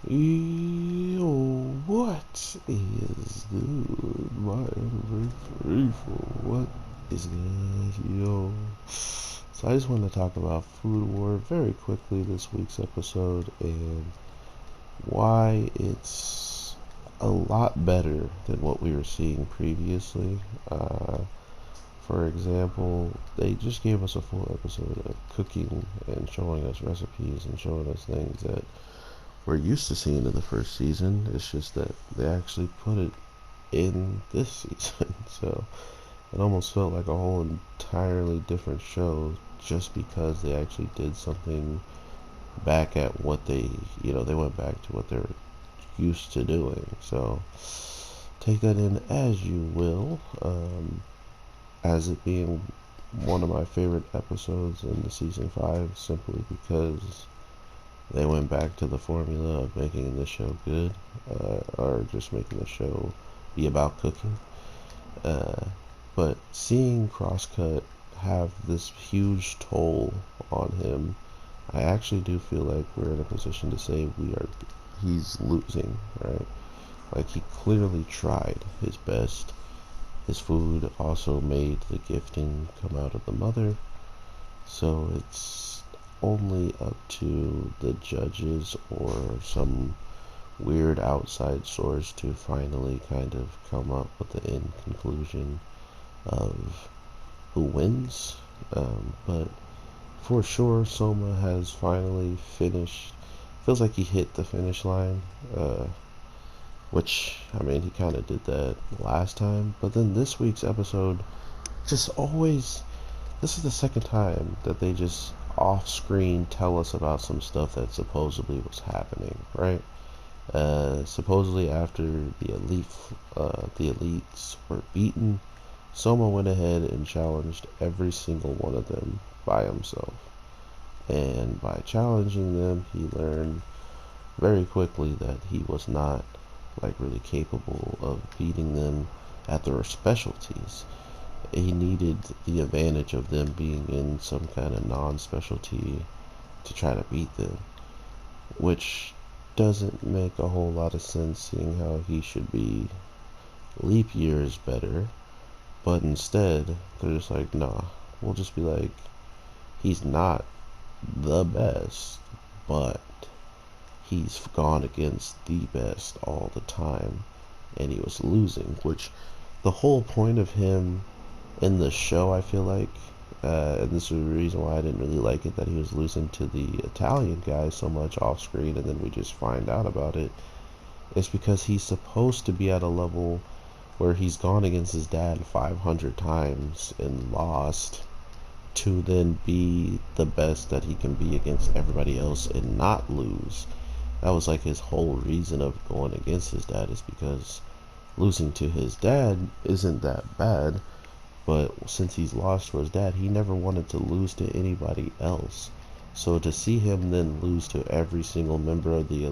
Yo, what is good? My anniversary for what is good? Yo. So I just want to talk about Food War very quickly this week's episode and why it's a lot better than what we were seeing previously. For example, they just gave us a full episode of cooking and showing us recipes and showing us things that we're used to seeing in the first season. It's just that they actually put it in this season. So it almost felt like a whole entirely different show just because they actually did something back at what they went back to what they're used to doing. So take that in as you will. As it being one of my favorite episodes in the season 5 simply because they went back to the formula of making the show good, or just making the show be about cooking. Uh, but seeing Crosscut have this huge toll on him, I actually do feel like we're in a position to say he's losing, right? Like he clearly tried his best. His food also made the gifting come out of the mother, so it's only up to the judges or some weird outside source to finally kind of come up with the end conclusion of who wins. But for sure, Soma has finally finished. Feels like he hit the finish line, which, I mean, he kind of did that last time. But then this week's episode just always. This is the second time that they just off screen tell us about some stuff that supposedly was happening, right? Supposedly after the elites were beaten, Soma went ahead and challenged every single one of them by himself. And by challenging them, he learned very quickly that he was not like really capable of beating them at their specialties. He needed the advantage of them being in some kind of non-specialty to try to beat them, which doesn't make a whole lot of sense seeing how he should be leap years better, but instead they're just like, nah, we'll just be like, he's not the best, but he's gone against the best all the time, and he was losing, which the whole point of him in the show, I feel like, and this is the reason why I didn't really like it, that he was losing to the Italian guy so much off screen, and then we just find out about it. It's because he's supposed to be at a level where he's gone against his dad 500 times and lost to then be the best that he can be against everybody else and not lose. That was like his whole reason of going against his dad, is because losing to his dad isn't that bad, but since he's lost to his dad, he never wanted to lose to anybody else. So to see him then lose to every single member of the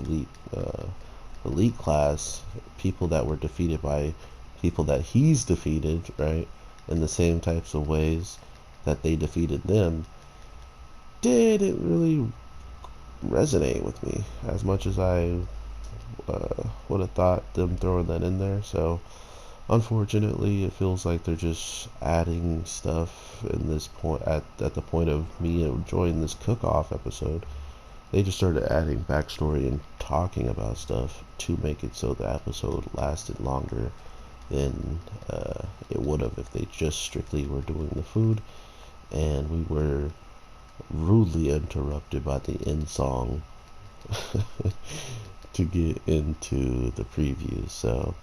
elite class, people that were defeated by people that he's defeated, right, in the same types of ways that they defeated them, didn't really resonate with me as much as I would have thought them throwing that in there. So unfortunately, it feels like they're just adding stuff in this point at the point of me enjoying this cook-off episode. They just started adding backstory and talking about stuff to make it so the episode lasted longer than it would have if they just strictly were doing the food. And we were rudely interrupted by the end song to get into the preview. So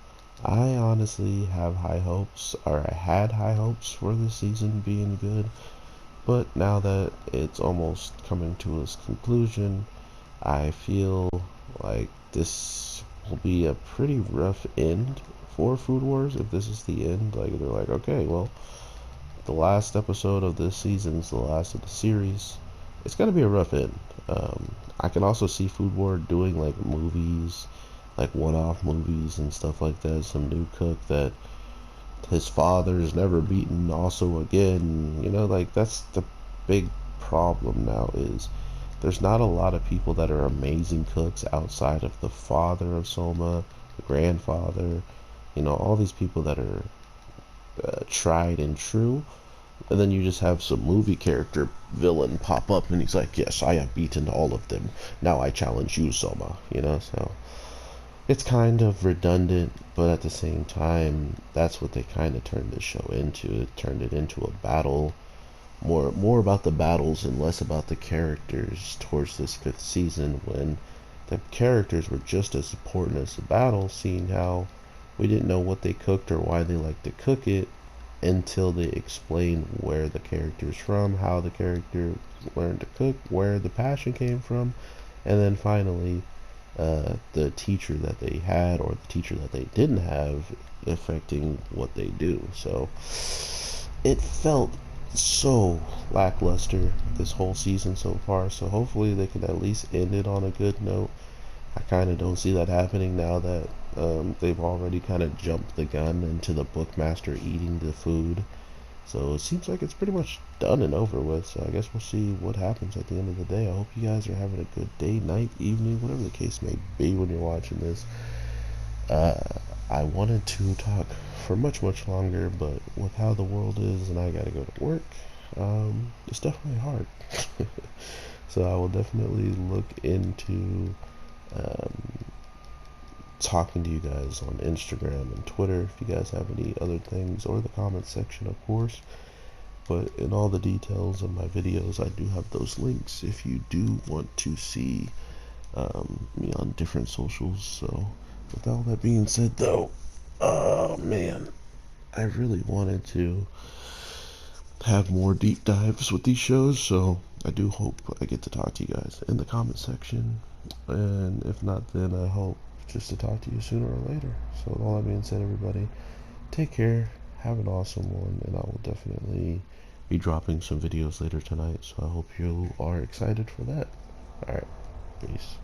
I honestly have high hopes, or I had high hopes for this season being good, but now that it's almost coming to its conclusion, I feel like this will be a pretty rough end for Food Wars if this is the end. Like, they're like, okay, well, the last episode of this season is the last of the series. It's gonna be a rough end. I can also see Food War doing like movies, like one-off movies and stuff like that. Some new cook that his father's never beaten also again. You know, like that's the big problem now, is there's not a lot of people that are amazing cooks outside of the father of Soma, the grandfather, all these people that are tried and true. And then you just have some movie character villain pop up and he's like, yes, I have beaten all of them. Now I challenge you, Soma. So it's kind of redundant, but at the same time, that's what they kind of turned this show into. It turned it into a battle, more about the battles and less about the characters towards this fifth season, when the characters were just as important as the battle, seeing how we didn't know what they cooked or why they liked to cook it until they explained where the character's from, how the character learned to cook, where the passion came from, and then finally the teacher that they had or the teacher that they didn't have affecting what they do. So it felt so lackluster this whole season so far, so hopefully they can at least end it on a good note. I kind of don't see that happening now that they've already kind of jumped the gun into the bookmaster eating the food. So it seems like it's pretty much done and over with. So I guess we'll see what happens at the end of the day. I hope you guys are having a good day, night, evening, whatever the case may be when you're watching this. I wanted to talk for much, much longer, but with how the world is and I gotta go to work, it's definitely hard. So I will definitely look into talking to you guys on Instagram and Twitter if you guys have any other things, or the comment section, of course. But in all the details of my videos, I do have those links if you do want to see me on different socials. So with all that being said, though, oh man, I really wanted to have more deep dives with these shows, so I do hope I get to talk to you guys in the comment section, and if not, then I hope just to talk to you sooner or later. So with all that being said, everybody, take care, have an awesome one, and I will definitely be dropping some videos later tonight, so I hope you are excited for that. Alright, peace.